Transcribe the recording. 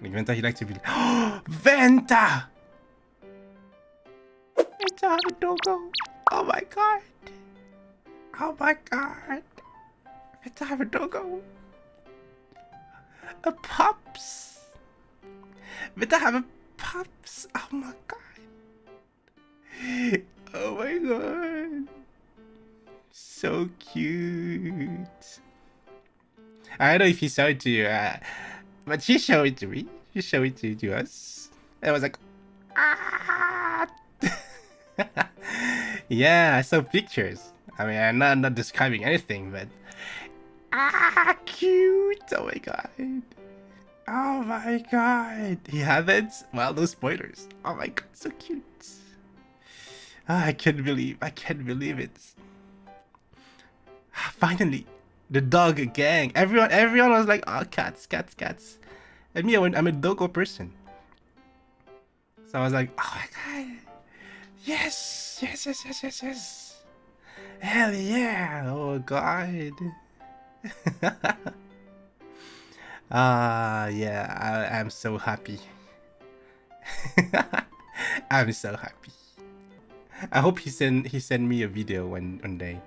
Like Vanta, he likes to be like, oh, Vanta! Vanta have a doggo. Oh my god. Oh my god. Vanta have a doggo. A pups. Vanta have a pups. Oh my god. Oh my god. So cute. I don't know if he showed it to you, but she showed it to me. She showed it to us. I was like, ah. Yeah, I saw pictures. I mean, I'm not describing anything, but cute. Oh my god. Oh my god. He haven't? Well, no spoilers. Oh my god, so cute. I can't believe it. Finally, the dog gang. Everyone was like, oh, cats. And me, I'm a doggo person. So I was like, oh my god. Yes. Hell yeah. Oh god. Yeah, I'm so happy. I'm so happy. I hope he send me a video one day.